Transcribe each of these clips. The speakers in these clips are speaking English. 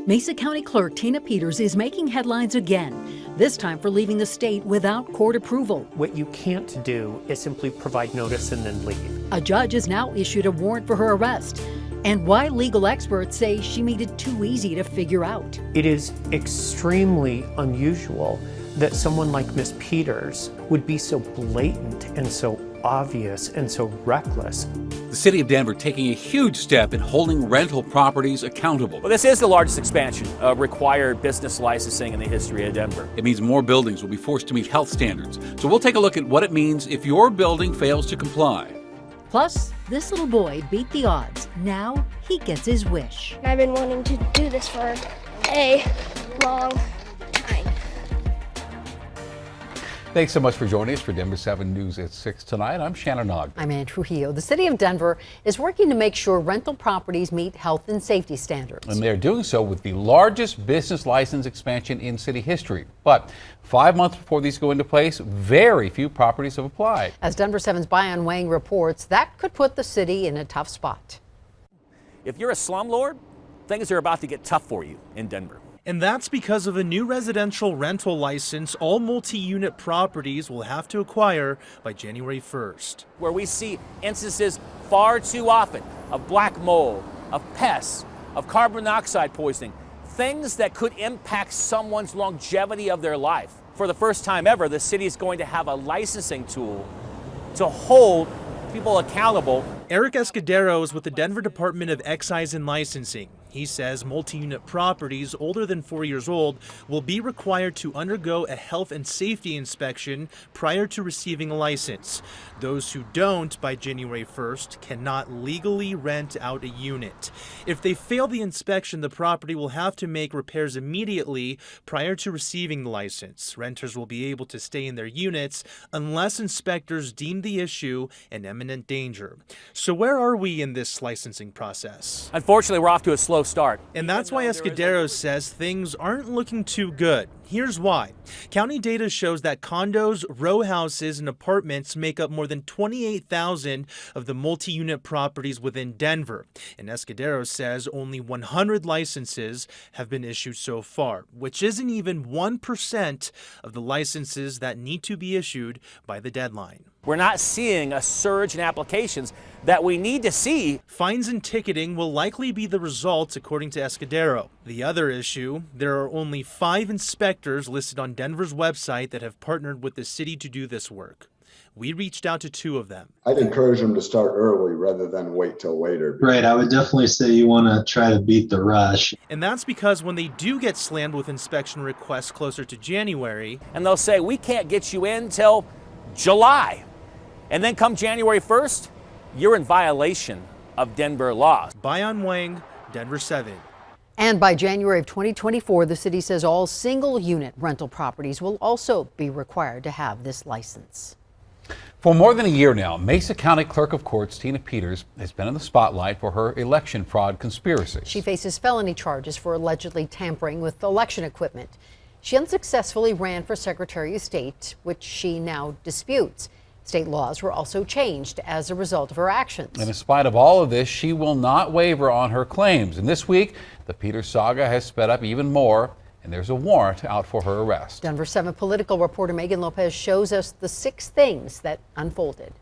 Mesa County Clerk Tina Peters is making headlines again, this time for leaving the state without court approval. What you can't do is simply provide notice and then leave. A judge has now issued a warrant for her arrest, and why legal experts say she made it too easy to figure out. It is extremely unusual that someone like Ms. Peters would be so blatant and so obvious and so reckless. The city of Denver taking a huge step in holding rental properties accountable. Well, this is the largest expansion of required business licensing in the history of Denver. It means more buildings will be forced to meet health standards. So we'll take a look at what it means if your building fails to comply. Plus, this little boy beat the odds. Now he gets his wish. I've been wanting to do this for a long time. Thanks so much for joining us for Denver 7 News at 6 tonight. I'm Shannon Ogden. I'm Ann Trujillo. The city of Denver is working to make sure rental properties meet health and safety standards. And they're doing so with the largest business license expansion in city history. But 5 months before these go into place, very few properties have applied. As Denver 7's Bayan Wang reports, that could put the city in a tough spot. If you're a slumlord, things are about to get tough for you in Denver. And that's because of a new residential rental license all multi-unit properties will have to acquire by January 1st. Where we see instances far too often of black mold, of pests, of carbon monoxide poisoning, things that could impact someone's longevity of their life. For the first time ever, the city is going to have a licensing tool to hold people accountable. Eric Escudero is with the Denver Department of Excise and Licensing. He says multi-unit properties older than 4 years old will be required to undergo a health and safety inspection prior to receiving a license. Those who don't by January 1st cannot legally rent out a unit. If they fail the inspection, the property will have to make repairs immediately prior to receiving the license. Renters will be able to stay in their units unless inspectors deem the issue an imminent danger. So where are we in this licensing process? Unfortunately, we're off to a slow start. And that's why Escudero says things aren't looking too good. Here's why. County data shows that condos, row houses, and apartments make up more than 28,000 of the multi-unit properties within Denver. And Escudero says only 100 licenses have been issued so far, which isn't even 1% of the licenses that need to be issued by the deadline. We're not seeing a surge in applications that we need to see. Fines and ticketing will likely be the results, according to Escudero. The other issue, there are only 5 inspectors listed on Denver's website that have partnered with the city to do this work. We reached out to 2 of them. I'd encourage them to start early rather than wait till later. Right, I would definitely say you want to try to beat the rush. And that's because when they do get slammed with inspection requests closer to January, and they'll say, we can't get you in till July. And then come January 1st, you're in violation of Denver laws. Bayan Wang, Denver 7. And by January of 2024, the city says all single-unit rental properties will also be required to have this license. For more than a year now, Mesa County Clerk of Courts Tina Peters has been in the spotlight for her election fraud conspiracies. She faces felony charges for allegedly tampering with election equipment. She unsuccessfully ran for Secretary of State, which she now disputes. State laws were also changed as a result of her actions. And in spite of all of this, she will not waver on her claims. And this week, the Peters saga has sped up even more, and there's a warrant out for her arrest. Denver 7 political reporter Megan Lopez shows us the 6 things that unfolded.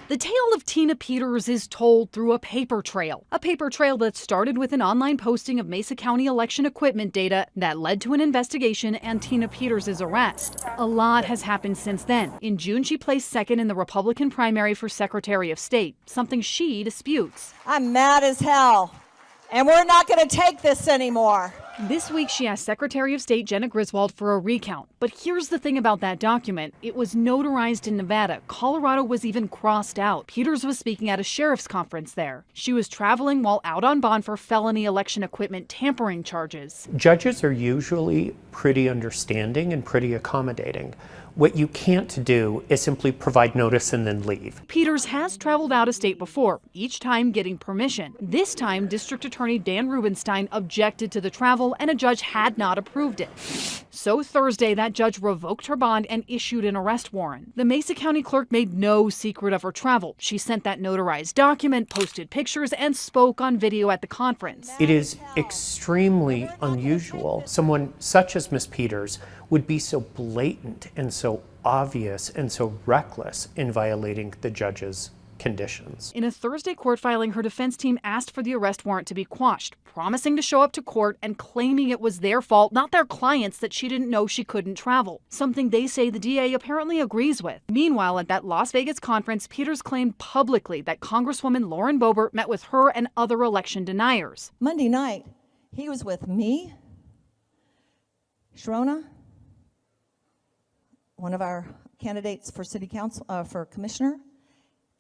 The tale of Tina Peters is told through a paper trail that started with an online posting of Mesa County election equipment data that led to an investigation and Tina Peters' arrest. A lot has happened since then. In June, she placed second in the Republican primary for Secretary of State, something she disputes. I'm mad as hell, and we're not going to take this anymore. This week, she asked Secretary of State Jenna Griswold for a recount. But here's the thing about that document. It was notarized in Nevada. Colorado was even crossed out. Peters was speaking at a sheriff's conference there. She was traveling while out on bond for felony election equipment tampering charges. Judges are usually pretty understanding and pretty accommodating. What you can't do is simply provide notice and then leave. Peters has traveled out of state before, each time getting permission. This time, District Attorney Dan Rubenstein objected to the travel and a judge had not approved it. So Thursday, that judge revoked her bond and issued an arrest warrant. The Mesa County Clerk made no secret of her travel. She sent that notarized document, posted pictures, and spoke on video at the conference. It is extremely unusual. Someone such as Ms. Peters would be so blatant and so obvious and so reckless in violating the judge's conditions. In a Thursday court filing, her defense team asked for the arrest warrant to be quashed, promising to show up to court and claiming it was their fault, not their clients, that she didn't know she couldn't travel, something they say the DA apparently agrees with. Meanwhile, at that Las Vegas conference, Peters claimed publicly that Congresswoman Lauren Boebert met with her and other election deniers. Monday night, he was with me, Sharona, one of our candidates for city council, for commissioner,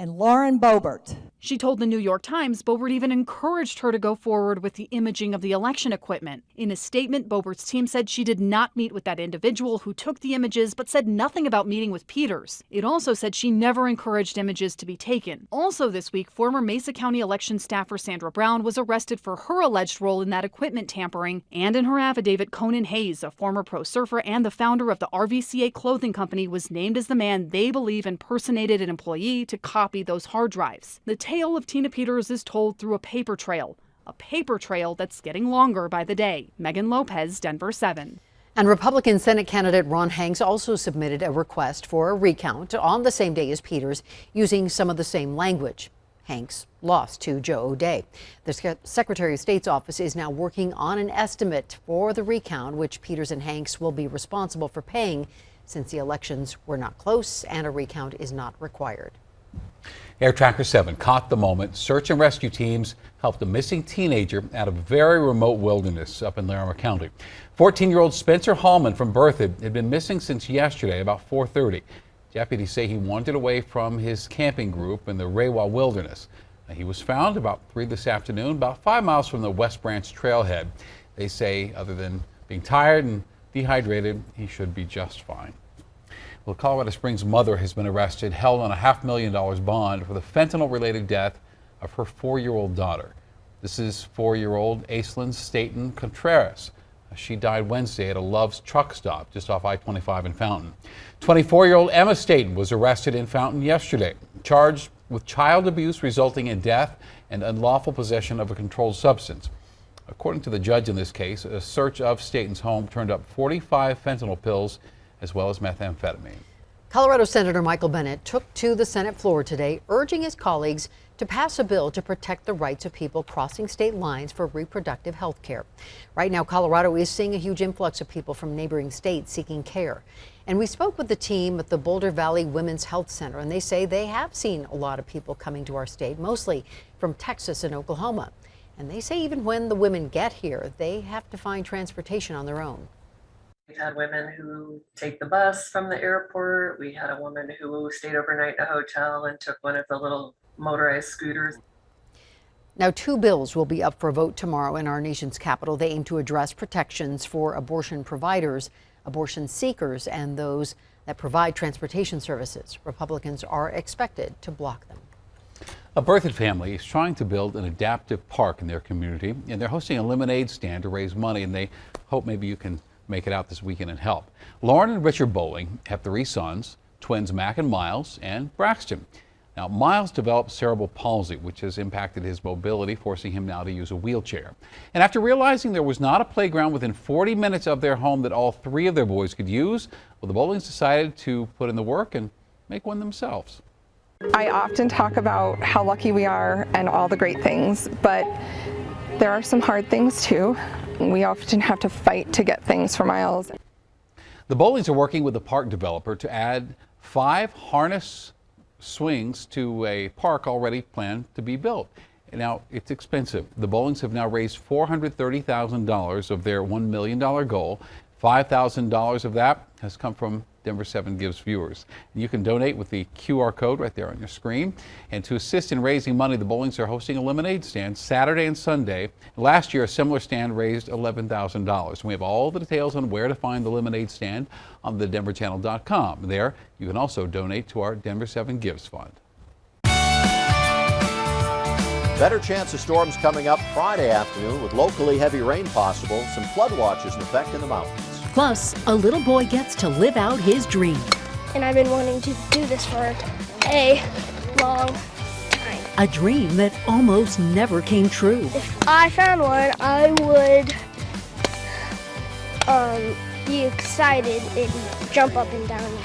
and Lauren Boebert. She told the New York Times Boebert even encouraged her to go forward with the imaging of the election equipment. In a statement, Boebert's team said she did not meet with that individual who took the images, but said nothing about meeting with Peters. It also said she never encouraged images to be taken. Also this week, former Mesa County election staffer Sandra Brown was arrested for her alleged role in that equipment tampering. And in her affidavit, Conan Hayes, a former pro surfer and the founder of the RVCA clothing company, was named as the man they believe impersonated an employee to copy those hard drives. The tale of Tina Peters is told through a paper trail that's getting longer by the day. Megan Lopez, Denver 7. And Republican Senate candidate Ron Hanks also submitted a request for a recount on the same day as Peters, using some of the same language. Hanks lost to Joe O'Dea. The Secretary of State's office is now working on an estimate for the recount, which Peters and Hanks will be responsible for paying, since the elections were not close and a recount is not required. Air Tracker 7 caught the moment. Search and rescue teams helped a missing teenager out of a very remote wilderness up in Larimer County. 14-year-old Spencer Hallman from Berthoud had been missing since yesterday about 4:30. Deputies say he wandered away from his camping group in the Rewa Wilderness. He was found about 3 this afternoon, about 5 miles from the West Branch trailhead. They say, other than being tired and dehydrated, he should be just fine. Well, Colorado Springs' mother has been arrested, held on a $500,000 bond for the fentanyl-related death of her 4-year-old daughter. This is 4-year-old Aislinn Staten Contreras. She died Wednesday at a Love's truck stop just off I-25 in Fountain. 24-year-old Emma Staten was arrested in Fountain yesterday, charged with child abuse resulting in death and unlawful possession of a controlled substance. According to the judge in this case, a search of Staten's home turned up 45 fentanyl pills as well as methamphetamine. Colorado Senator Michael Bennet took to the Senate floor today, urging his colleagues to pass a bill to protect the rights of people crossing state lines for reproductive health care. Right now, Colorado is seeing a huge influx of people from neighboring states seeking care. And we spoke with the team at the Boulder Valley Women's Health Center, and they say they have seen a lot of people coming to our state, mostly from Texas and Oklahoma. And they say even when the women get here, they have to find transportation on their own. We've had women who take the bus from the airport. We had a woman who stayed overnight in a hotel and took one of the little motorized scooters. Now, 2 bills will be up for a vote tomorrow in our nation's capital. They aim to address protections for abortion providers, abortion seekers, and those that provide transportation services. Republicans are expected to block them. A Berthoud family is trying to build an adaptive park in their community, and they're hosting a lemonade stand to raise money, and they hope maybe you can make it out this weekend and help. Lauren and Richard Bowling have 3 sons, twins Mac and Miles, and Braxton. Now, Miles developed cerebral palsy, which has impacted his mobility, forcing him now to use a wheelchair. And after realizing there was not a playground within 40 minutes of their home that all 3 of their boys could use, well, the Bowlings decided to put in the work and make one themselves. I often talk about how lucky we are and all the great things, but there are some hard things too. We often have to fight to get things for Miles. The Bowlings are working with a park developer to add 5 harness swings to a park already planned to be built. Now, it's expensive. The Bowlings have now raised $430,000 of their $1 million goal. $5,000 of that has come from Denver 7 Gives viewers. You can donate with the QR code right there on your screen. And to assist in raising money, the Bowlings are hosting a lemonade stand Saturday and Sunday. Last year, a similar stand raised $11,000. We have all the details on where to find the lemonade stand on thedenverchannel.com. There, you can also donate to our Denver 7 Gives Fund. Better chance of storms coming up Friday afternoon with locally heavy rain possible. Some flood watches in effect in the mountains. Plus, a little boy gets to live out his dream. And I've been wanting to do this for a long time. A dream that almost never came true. If I found one, I would be excited and jump up and down